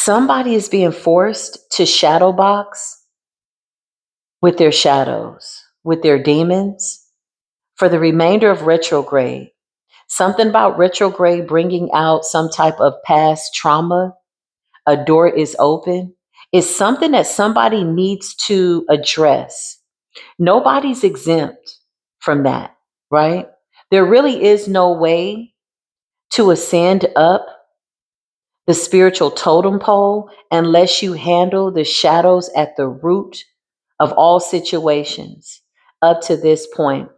Somebody is being forced to shadow box with their shadows, with their demons for the remainder of retrograde. Something about retrograde bringing out some type of past trauma. A door is open. Is something that somebody needs to address. Nobody's exempt from that, right? There really is no way to ascend up the spiritual totem pole unless you handle the shadows at the root of all situations up to this point.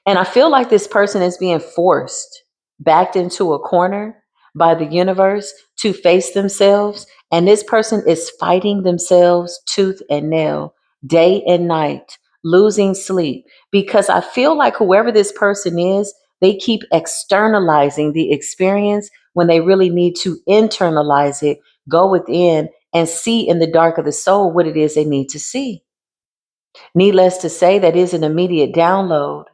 And I feel like this person is being forced, backed into a corner by the universe to face themselves. And this person is fighting themselves tooth and nail, day and night, losing sleep. Because I feel like whoever this person is, they keep externalizing the experience when they really need to internalize it, go within, and see in the dark of the soul what it is they need to see. Needless to say, that is an immediate download.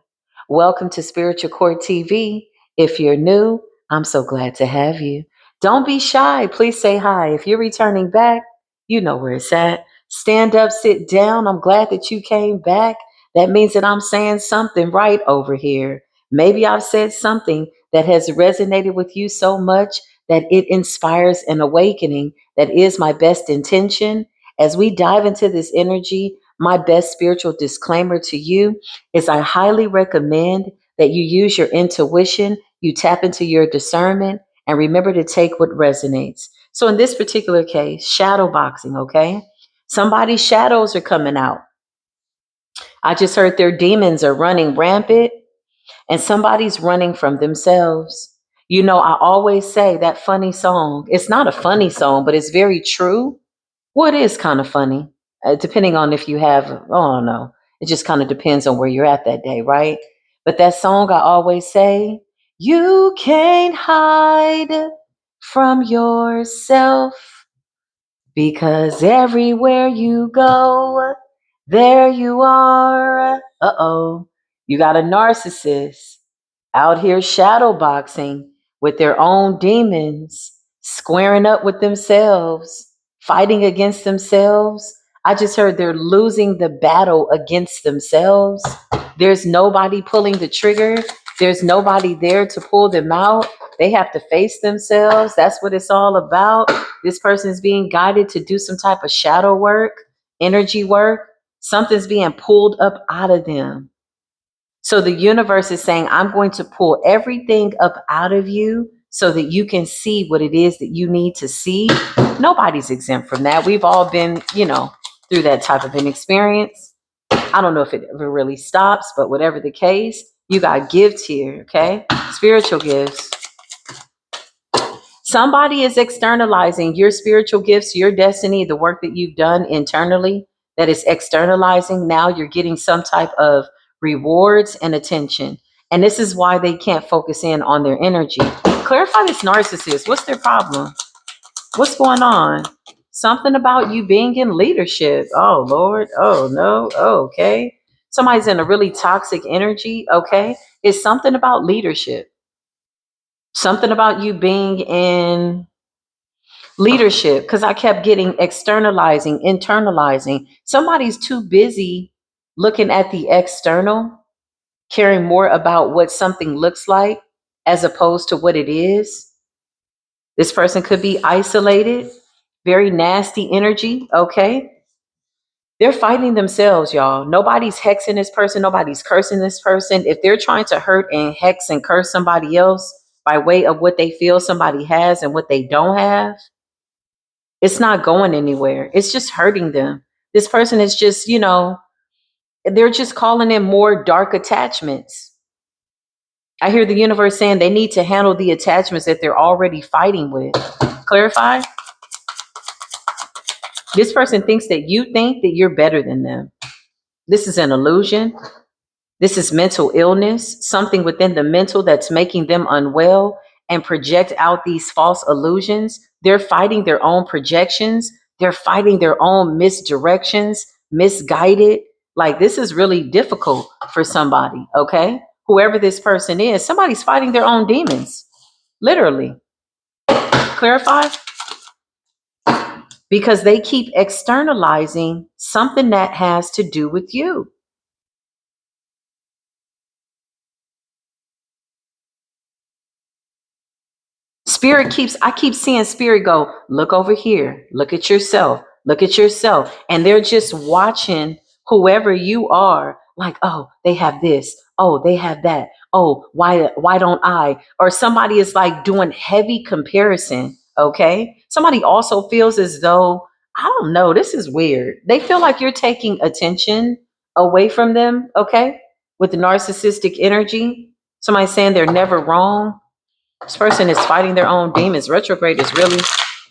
Welcome to Spiritual Court TV. If you're new, I'm so glad to have you. Don't be shy. Please say hi. If you're returning back, you know where it's at. Stand up, sit down. I'm glad that you came back. That means that I'm saying something right over here. Maybe I've said something that has resonated with you so much that it inspires an awakening. That is my best intention. As we dive into this energy, my best spiritual disclaimer to you is I highly recommend that you use your intuition, you tap into your discernment, and remember to take what resonates. So in this particular case, shadow boxing, okay? Somebody's shadows are coming out. I just heard their demons are running rampant and somebody's running from themselves. You know, I always say that funny song, it's not a funny song, but it's very true. Well, it is kind of funny, depending on if you have, oh no, it just kind of depends on where you're at that day, right? But that song I always say, you can't hide from yourself because everywhere you go, there you are. Uh-oh, you got a narcissist out here shadow boxing with their own demons, squaring up with themselves, fighting against themselves. I just heard they're losing the battle against themselves. There's nobody pulling the trigger. There's nobody there to pull them out. They have to face themselves. That's what it's all about. This person is being guided to do some type of shadow work, energy work. Something's being pulled up out of them. So the universe is saying, I'm going to pull everything up out of you so that you can see what it is that you need to see. Nobody's exempt from that. We've all been, through that type of an experience. I don't know if it ever really stops, but whatever the case, you got gifts here, okay? Spiritual gifts. Somebody is externalizing your spiritual gifts, your destiny, the work that you've done internally that is externalizing. Now you're getting some type of rewards and attention. And this is why they can't focus in on their energy. Clarify this narcissist. What's their problem? What's going on? Something about you being in leadership. Oh, Lord. Oh, no. Oh, okay. Somebody's in a really toxic energy. Okay. It's something about leadership. Something about you being in leadership, because I kept getting externalizing, internalizing. Somebody's too busy looking at the external, caring more about what something looks like as opposed to what it is. This person could be isolated, very nasty energy. Okay. They're fighting themselves, y'all. Nobody's hexing this person. Nobody's cursing this person. If they're trying to hurt and hex and curse somebody else by way of what they feel somebody has and what they don't have, it's not going anywhere. It's just hurting them. This person is just, they're just calling in more dark attachments. I hear the universe saying they need to handle the attachments that they're already fighting with. Clarify? This person thinks that you think that you're better than them. This is an illusion. This is mental illness, something within the mental that's making them unwell and project out these false illusions. They're fighting their own projections. They're fighting their own misdirections, misguided. Like, this is really difficult for somebody, okay? Whoever this person is, somebody's fighting their own demons, literally. Clarify? because they keep externalizing something that has to do with you. I keep seeing spirit go, look over here, look at yourself, look at yourself. And they're just watching whoever you are, like, oh, they have this, oh, they have that, oh, why don't I? Or somebody is like doing heavy comparison. Okay. Somebody also feels as though, I don't know, this is weird. They feel like you're taking attention away from them, okay? With the narcissistic energy. Somebody saying they're never wrong. This person is fighting their own demons. Retrograde is really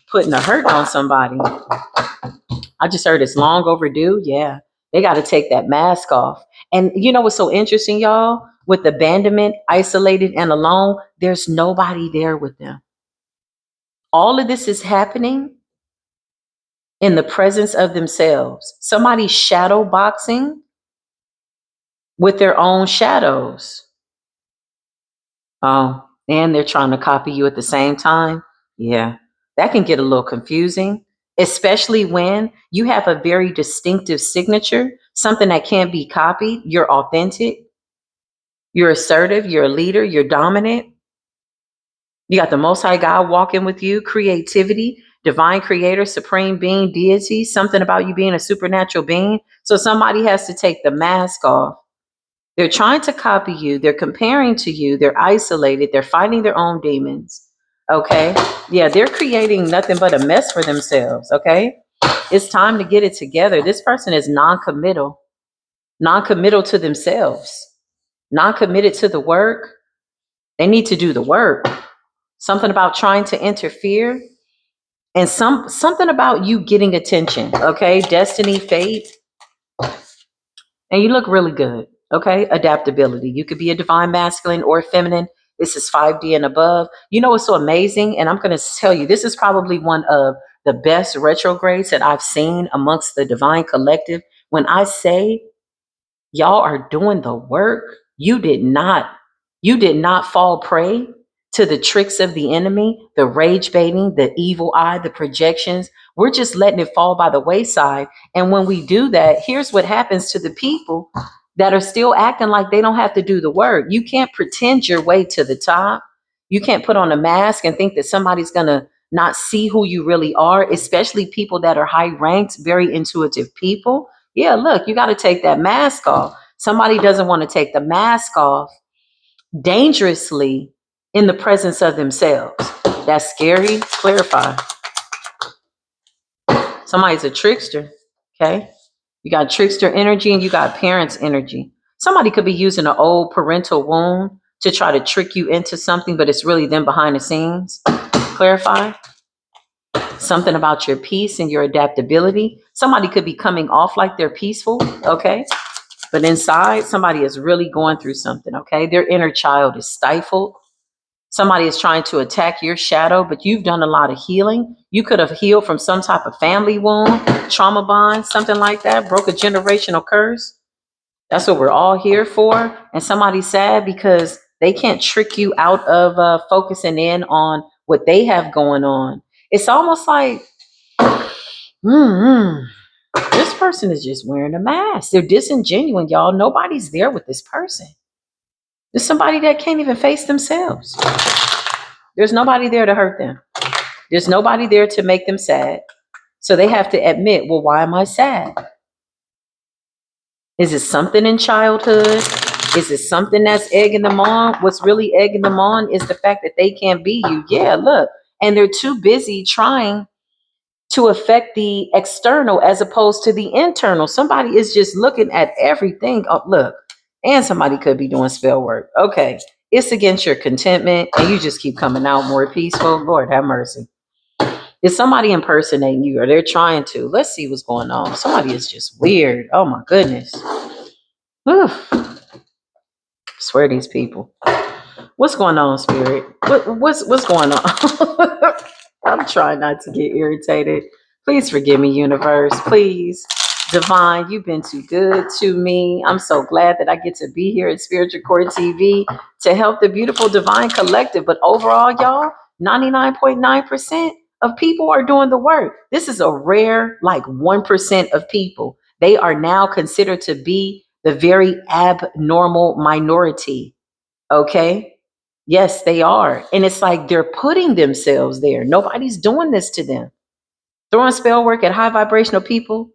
putting a hurt on somebody. I just heard it's long overdue. Yeah, they got to take that mask off. And you know what's so interesting, y'all? With abandonment, isolated, and alone, there's nobody there with them. All of this is happening in the presence of themselves. Somebody's shadow boxing with their own shadows. Oh, and they're trying to copy you at the same time. Yeah, that can get a little confusing, especially when you have a very distinctive signature, something that can't be copied. You're authentic, you're assertive, you're a leader, you're dominant. You got the Most High God walking with you, creativity, divine creator, supreme being, deity, something about you being a supernatural being. So somebody has to take the mask off. They're trying to copy you. They're comparing to you. They're isolated. They're fighting their own demons. Okay. Yeah, they're creating nothing but a mess for themselves. Okay. It's time to get it together. This person is non-committal, non-committal to themselves, non-committed to the work. They need to do the work. Something about trying to interfere and something about you getting attention. Okay. Destiny, fate. And you look really good. Okay. Adaptability. You could be a divine masculine or feminine. This is 5D and above. You know what's so amazing? And I'm going to tell you, this is probably one of the best retrogrades that I've seen amongst the divine collective. When I say y'all are doing the work, you did not fall prey to the tricks of the enemy, the rage baiting, the evil eye, the projections. We're just letting it fall by the wayside. And when we do that, here's what happens to the people that are still acting like they don't have to do the work. You can't pretend your way to the top. You can't put on a mask and think that somebody's going to not see who you really are, especially people that are high ranked, very intuitive people. Yeah, look, you got to take that mask off. Somebody doesn't want to take the mask off dangerously in the presence of themselves. That's scary. Clarify. Somebody's a trickster. Okay. You got trickster energy and you got parents energy. Somebody could be using an old parental wound to try to trick you into something, but it's really them behind the scenes. Clarify. Something about your peace and your adaptability. Somebody could be coming off like they're peaceful. Okay. But inside, somebody is really going through something. Okay. Their inner child is stifled. Somebody is trying to attack your shadow, but you've done a lot of healing. You could have healed from some type of family wound, trauma bond, something like that, broke a generational curse. That's what we're all here for. And somebody's sad because they can't trick you out of focusing in on what they have going on. It's almost like, this person is just wearing a mask. They're disingenuous, y'all. Nobody's there with this person. There's somebody that can't even face themselves. There's nobody there to hurt them. There's nobody there to make them sad. So they have to admit, well, why am I sad? Is it something in childhood? Is it something that's egging them on? What's really egging them on is the fact that they can't be you. Yeah, look. And they're too busy trying to affect the external as opposed to the internal. Somebody is just looking at everything. Oh, look. And somebody could be doing spell work. Okay. It's against your contentment and you just keep coming out more peaceful. Lord have mercy. Is somebody impersonating you or they're trying to? Let's see what's going on. Somebody is just weird. Oh my goodness. Whew. Swear these people. What's going on, spirit? What's going on? I'm trying not to get irritated. Please forgive me, universe. Please. Divine, you've been too good to me. I'm so glad that I get to be here at Spiritual Court TV to help the beautiful divine collective. But overall, y'all, 99.9% of people are doing the work. This is a rare, like 1% of people. They are now considered to be the very abnormal minority. Okay. Yes, they are. And it's like they're putting themselves there. Nobody's doing this to them. Throwing spell work at high vibrational people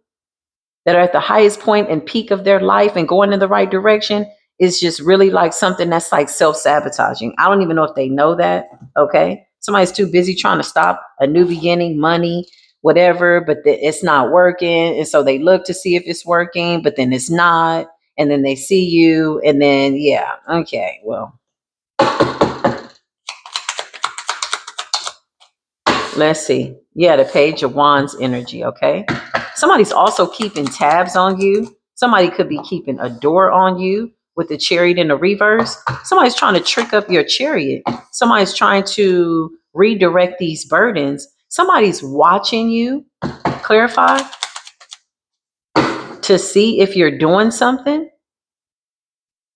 that are at the highest point and peak of their life and going in the right direction is just really like something that's like self-sabotaging. I don't even know if they know that. Okay. Somebody's too busy trying to stop a new beginning, money, whatever, but it's not working. And so they look to see if it's working, but then it's not. And then they see you. And then, yeah. Okay. Well, let's see. Yeah, the Page of Wands energy, okay? Somebody's also keeping tabs on you. Somebody could be keeping a door on you with the Chariot in the reverse. Somebody's trying to trick up your chariot. Somebody's trying to redirect these burdens. Somebody's watching you, clarify, to see if you're doing something.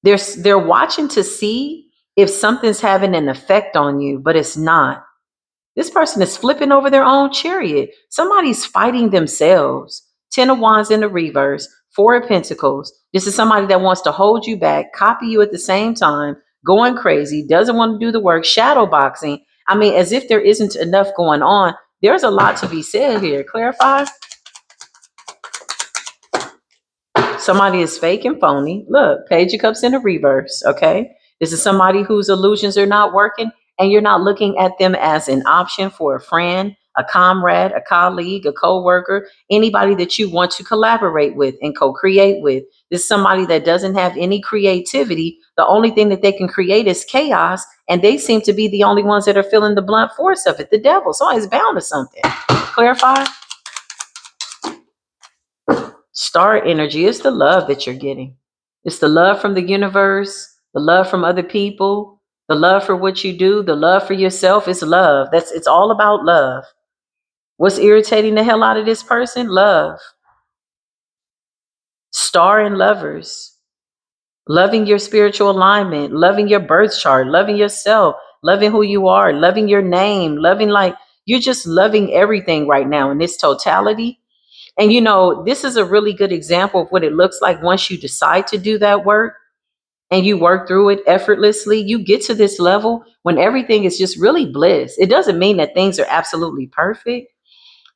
They're watching to see if something's having an effect on you, but it's not. This person is flipping over their own chariot. Somebody's fighting themselves. 10 of Wands in the reverse, 4 of Pentacles. This is somebody that wants to hold you back, copy you at the same time, going crazy, doesn't want to do the work, shadow boxing. I mean, as if there isn't enough going on. There's a lot to be said here. Clarify. Somebody is fake and phony. Look, Page of Cups in the reverse, okay? This is somebody whose illusions are not working, and you're not looking at them as an option for a friend, a comrade, a colleague, a co-worker, anybody that you want to collaborate with and co-create with. This is somebody that doesn't have any creativity. The only thing that they can create is chaos, and they seem to be the only ones that are feeling the blunt force of it. The devil. Somebody's bound to something. Clarify. Star energy is the love that you're getting. It's the love from the universe, the love from other people, the love for what you do, the love for yourself. It's love. It's all about love. What's irritating the hell out of this person? Love. Star and lovers. Loving your spiritual alignment, loving your birth chart, loving yourself, loving who you are, loving your name, loving like you're just loving everything right now in this totality. And you know, this is a really good example of what it looks like once you decide to do that work and you work through it effortlessly. You get to this level when everything is just really bliss. It doesn't mean that things are absolutely perfect,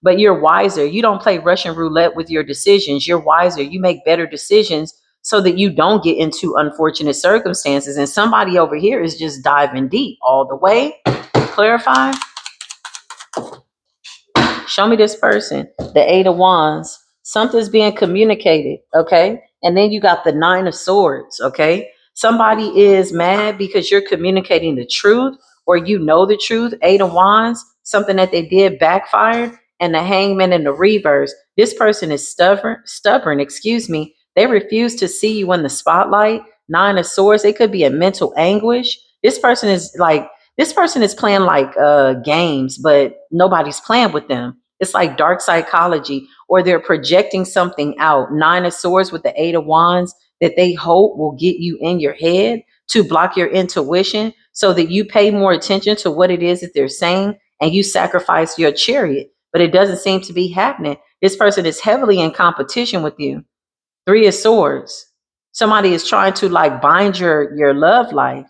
but you're wiser. You don't play Russian roulette with your decisions. You're wiser. You make better decisions so that you don't get into unfortunate circumstances. And somebody over here is just diving deep all the way. Clarify. Show me this person. The 8 of Wands. Something's being communicated, okay? And then you got the 9 of Swords, okay? Somebody is mad because you're communicating the truth or you know the truth. 8 of Wands, something that they did backfired. And the Hangman in the reverse. This person is stubborn, excuse me. They refuse to see you in the spotlight. 9 of Swords, it could be a mental anguish. This person is playing like games, but nobody's playing with them. It's like dark psychology, or they're projecting something out. 9 of Swords with the 8 of Wands that they hope will get you in your head to block your intuition so that you pay more attention to what it is that they're saying and you sacrifice your chariot. But it doesn't seem to be happening. This person is heavily in competition with you. 3 of Swords. Somebody is trying to like bind your love life.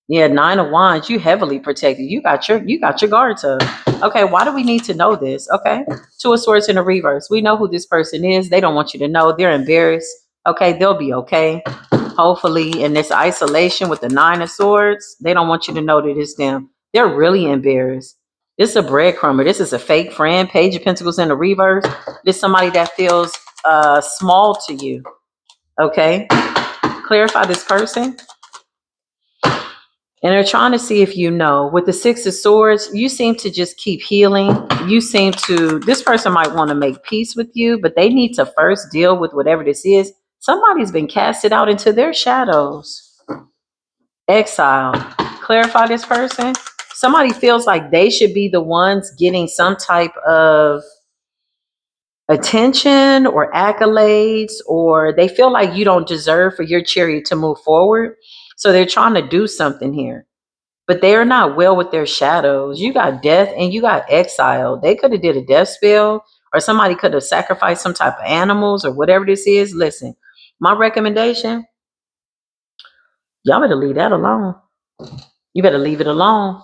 Yeah, 9 of Wands, you heavily protected. You got your guards up. Okay, why do we need to know this? Okay. 2 of Swords in the reverse. We know who this person is. They don't want you to know. They're embarrassed. Okay, they'll be okay. Hopefully, in this isolation with the 9 of Swords, they don't want you to know that it's them. They're really embarrassed. This is a breadcrumber. This is a fake friend. Page of Pentacles in the reverse. This is somebody that feels small to you. Okay. Clarify this person. And they're trying to see if you know. With the 6 of Swords, you seem to just keep healing. This person might want to make peace with you, but they need to first deal with whatever this is. Somebody's been casted out into their shadows. Exile. Clarify this person. Somebody feels like they should be the ones getting some type of attention or accolades, or they feel like you don't deserve for your chariot to move forward. So they're trying to do something here. but they are not well with their shadows. You got death and you got exile. They could have did a death spell, or somebody could have sacrificed some type of animals or whatever this is. Listen, my recommendation, y'all better leave that alone. You better leave it alone.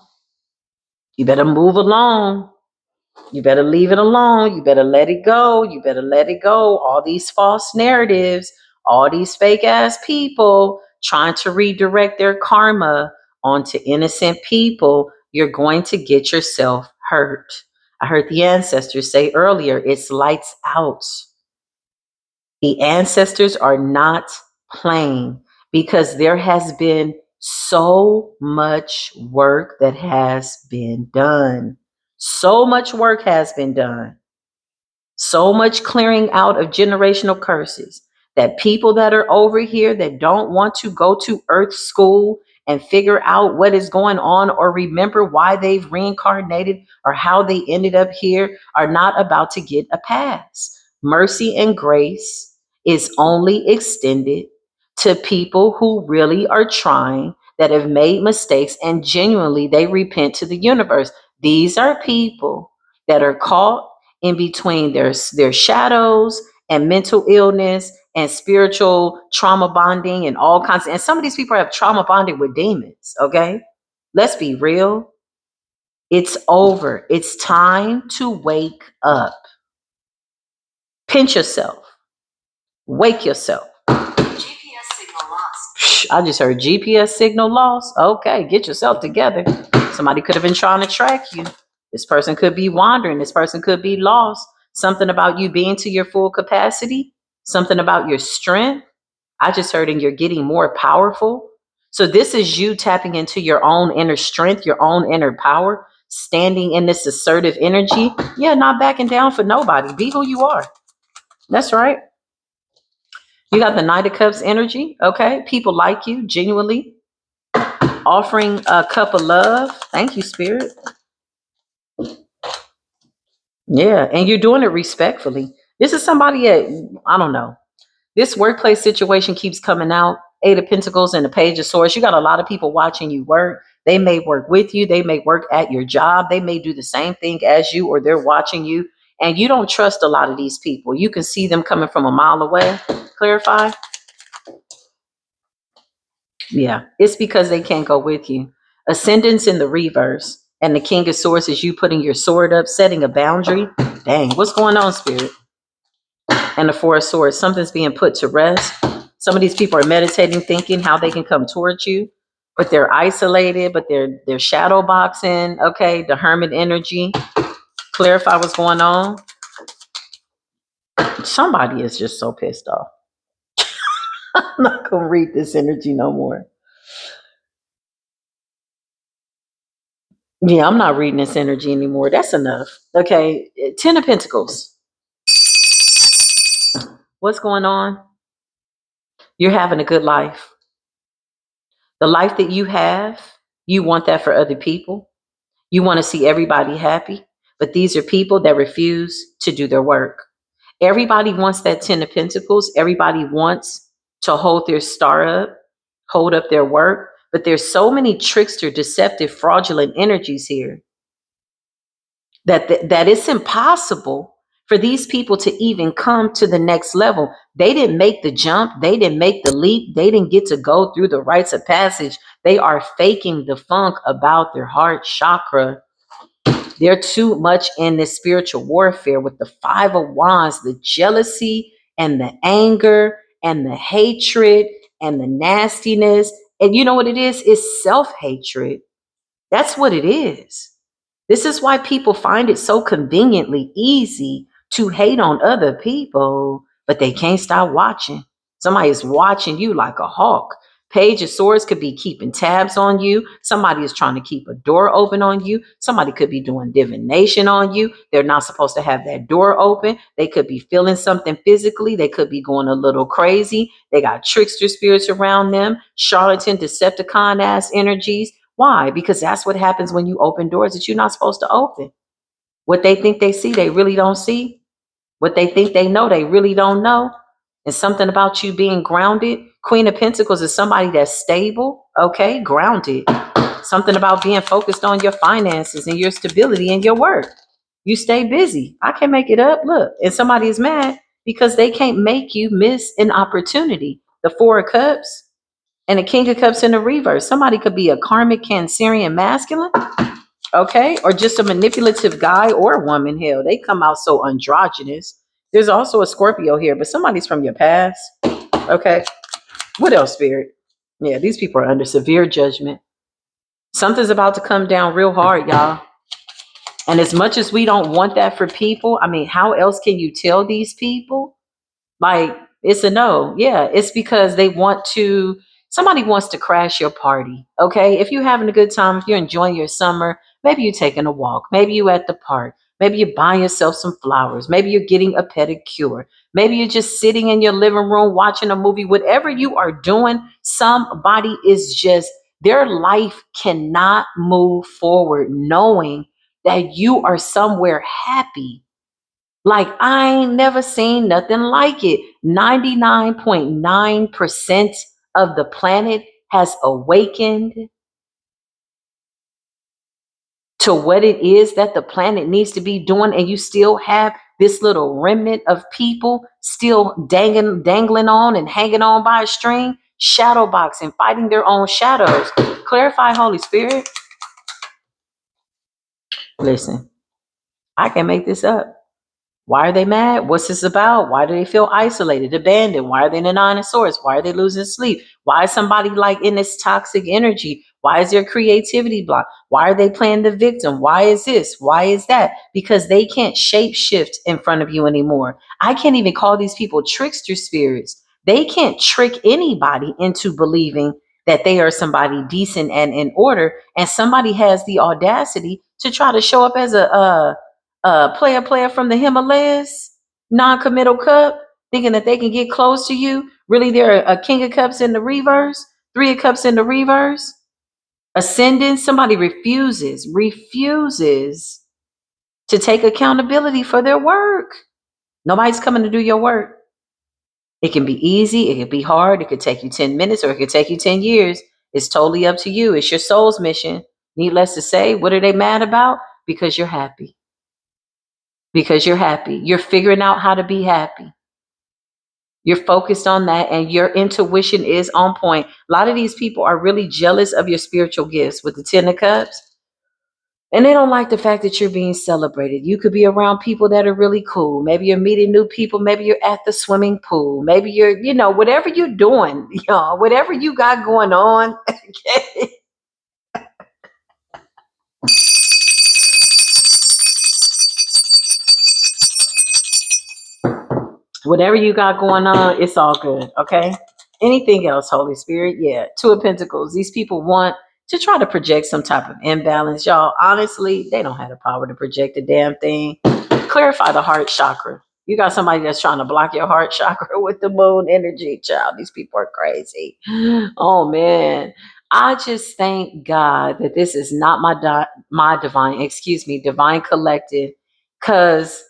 You better move along. You better leave it alone. You better let it go. You better let it go. All these false narratives, all these fake ass people trying to redirect their karma onto innocent people, you're going to get yourself hurt. I heard the ancestors say earlier, it's lights out. The ancestors are not playing because there has been so much work that has been done. So much work has been done. So much clearing out of generational curses that people that are over here that don't want to go to earth school and figure out what is going on or remember why they've reincarnated or how they ended up here are not about to get a pass. Mercy and grace is only extended to people who really are trying, that have made mistakes, and genuinely they repent to the universe. These are people that are caught in between their shadows and mental illness and spiritual trauma bonding and all kinds and some of these people have trauma bonded with demons. Okay, let's be real. It's over. It's time to wake up. Pinch yourself. Wake yourself. GPS signal lost. I just heard GPS signal lost. Okay, get yourself together. Somebody could have been trying to track you. This person could be wandering. This person could be lost. Something about you being to your full capacity. Something about your strength. I just heard, and you're getting more powerful. So this is you tapping into your own inner strength, your own inner power, standing in this assertive energy. Yeah, not backing down for nobody. Be who you are. That's right. You got the Knight of Cups energy. Okay. People like you genuinely. Offering a cup of love. Thank you, Spirit. Yeah. And you're doing it respectfully. This is somebody that, I don't know. This workplace situation keeps coming out. Eight of Pentacles and the Page of Swords. You got a lot of people watching you work. They may work with you. They may work at your job. They may do the same thing as you, or they're watching you. And you don't trust a lot of these people. You can see them coming from a mile away. Clarify. Yeah, it's because they can't go with you. Ascendance in the reverse. And the King of Swords is you putting your sword up, setting a boundary. Dang, what's going on, Spirit? And the Four of Swords, something's being put to rest. Some of these people are meditating, thinking how they can come towards you, but they're isolated, but they're shadow boxing. Okay, the Hermit energy. Clarify what's going on. Somebody is just so pissed off. I'm not gonna read this energy no more. Yeah, I'm not reading this energy anymore. That's enough. Okay, Ten of Pentacles. What's going on? You're having a good life. The life that you have, you want that for other people. You want to see everybody happy, but these are people that refuse to do their work. Everybody wants that Ten of Pentacles. Everybody wants to hold their star up, hold up their work, but there's so many trickster, deceptive, fraudulent energies here that it's impossible for these people to even come to the next level. They didn't make the jump. They didn't make the leap. They didn't get to go through the rites of passage. They are faking the funk about their heart chakra. They're too much in this spiritual warfare with the Five of Wands, the jealousy and the anger and the hatred and the nastiness. And you know what it is? It's self-hatred. That's what it is. This is why people find it so conveniently easy to hate on other people, but they can't stop watching. Somebody is watching you like a hawk. Page of Swords could be keeping tabs on you. Somebody is trying to keep a door open on you. Somebody could be doing divination on you. They're not supposed to have that door open. They could be feeling something physically. They could be going a little crazy. They got trickster spirits around them, charlatan, Decepticon ass energies. Why? Because that's what happens when you open doors that you're not supposed to open. What they think they see, they really don't see. What they think they know, they really don't know. And something about you being grounded. Queen of Pentacles is somebody that's stable, okay, grounded. Something about being focused on your finances and your stability and your work. You stay busy. I can't make it up. Look, and somebody is mad because they can't make you miss an opportunity. The Four of Cups and the King of Cups in the reverse. Somebody could be a karmic Cancerian masculine, okay, or just a manipulative guy or woman. Hell, they come out so androgynous. There's also a Scorpio here, but somebody's from your past, okay. What else, Spirit? Yeah, these people are under severe judgment. Something's about to come down real hard, y'all. And as much as we don't want that for people, I mean, how else can you tell these people? Like, it's a no. Yeah, it's because they want to, somebody wants to crash your party. Okay. If you're having a good time, if you're enjoying your summer, maybe you're taking a walk, maybe you're at the park, maybe you're buying yourself some flowers, maybe you're getting a pedicure, maybe you're just sitting in your living room watching a movie, whatever you are doing, somebody is just, their life cannot move forward knowing that you are somewhere happy. Like, I ain't never seen nothing like it. 99.9% of the planet has awakened to what it is that the planet needs to be doing. And you still have this little remnant of people still dangling on and hanging on by a string, shadow boxing, fighting their own shadows. Clarify, Holy Spirit. Listen, I can make this up. Why are they mad? What's this about? Why do they feel isolated, abandoned? Why are they in the Nine of Swords? Why are they losing sleep? Why is somebody like in this toxic energy? Why is their creativity blocked? Why are they playing the victim? Why is this? Why is that? Because they can't shape shift in front of you anymore. I can't even call these people trickster spirits. They can't trick anybody into believing that they are somebody decent and in order. And somebody has the audacity to try to show up as a player from the Himalayas, non-committal cup, thinking that they can get close to you. Really, they're a King of Cups in the reverse, Three of Cups in the reverse, ascendant. Somebody refuses to take accountability for their work. Nobody's coming to do your work. It can be easy, it can be hard, it could take you 10 minutes, or it could take you 10 years. It's totally up to you. It's your soul's mission. Needless to say, what are they mad about? Because you're happy. Because you're happy. You're figuring out how to be happy. You're focused on that, and your intuition is on point. A lot of these people are really jealous of your spiritual gifts with the Ten of Cups, and they don't like the fact that you're being celebrated. You could be around people that are really cool. Maybe you're meeting new people. Maybe you're at the swimming pool. Maybe you're, whatever you're doing, whatever you got going on. Okay? Whatever you got going on, it's all good. Okay. Anything else, Holy Spirit? Yeah. Two of Pentacles. These people want to try to project some type of imbalance. Y'all, honestly, they don't have the power to project a damn thing. Clarify the heart chakra. You got somebody that's trying to block your heart chakra with the moon energy, child. These people are crazy. Oh, man. I just thank God that this is not my divine collective, because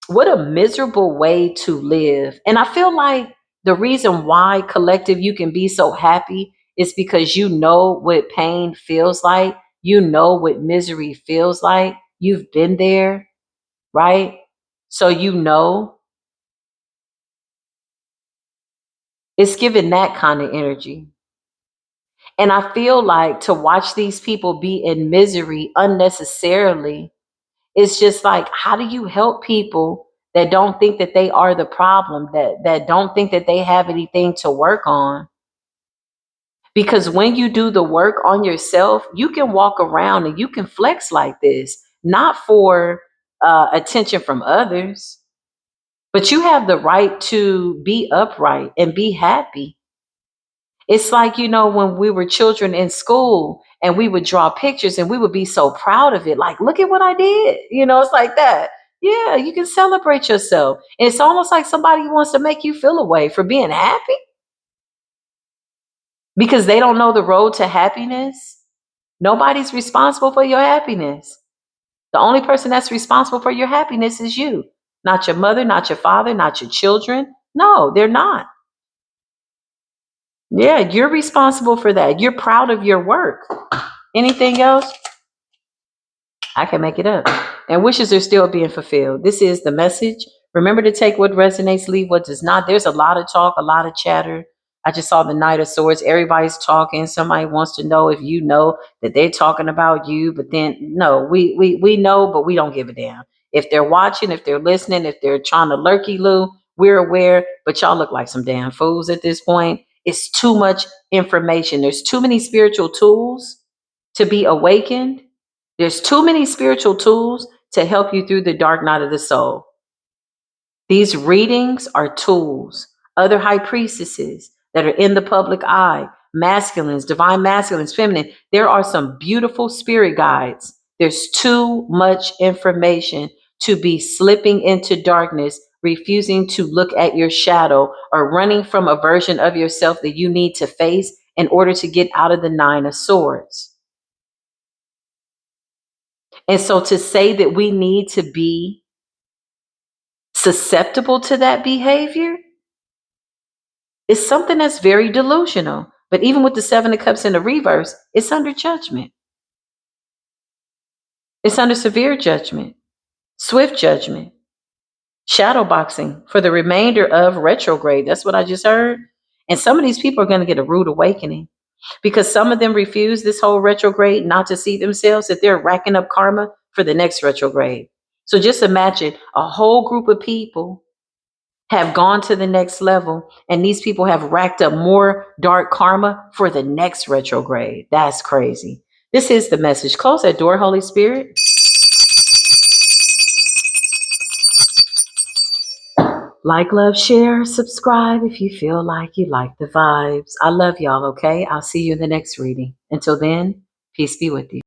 what a miserable way to live. And I feel like the reason why collective you can be so happy is because you know what pain feels like. You know what misery feels like. You've been there, right? So it's given that kind of energy. And I feel like to watch these people be in misery unnecessarily, it's just like, how do you help people that don't think that they are the problem, that don't think that they have anything to work on? Because when you do the work on yourself, you can walk around and you can flex like this, not for attention from others, but you have the right to be upright and be happy. It's like, when we were children in school and we would draw pictures and we would be so proud of it. Like, look at what I did. It's like that. Yeah, you can celebrate yourself. And it's almost like somebody wants to make you feel away for being happy because they don't know the road to happiness. Nobody's responsible for your happiness. The only person that's responsible for your happiness is you. Not your mother, not your father, not your children. No, they're not. Yeah, you're responsible for that. You're proud of your work. Anything else? I can make it up. And wishes are still being fulfilled. This is the message. Remember to take what resonates, leave what does not. There's a lot of talk, a lot of chatter. I just saw the Knight of Swords. Everybody's talking. Somebody wants to know if you know that they're talking about you. But then, no, we know, but we don't give a damn. If they're watching, if they're listening, if they're trying to lurky-loo, we're aware. But y'all look like some damn fools at this point. It's too much information. There's too many spiritual tools to be awakened. There's too many spiritual tools to help you through the dark night of the soul. These readings are tools. Other high priestesses that are in the public eye, masculines, divine masculines, feminine. There are some beautiful spirit guides. There's too much information to be slipping into darkness, refusing to look at your shadow, or running from a version of yourself that you need to face in order to get out of the Nine of Swords. And so to say that we need to be susceptible to that behavior is something that's very delusional. But even with the Seven of Cups in the reverse, it's under judgment. It's under severe judgment, swift judgment, shadow boxing for the remainder of retrograde. That's what I just heard. And some of these people are going to get a rude awakening because some of them refuse this whole retrograde not to see themselves that they're racking up karma for the next retrograde. So just imagine a whole group of people have gone to the next level, and these people have racked up more dark karma for the next retrograde. That's crazy. This is the message. Close that door, Holy Spirit. Like, love, share, subscribe if you feel like you like the vibes. I love y'all, okay? I'll see you in the next reading. Until then, peace be with you.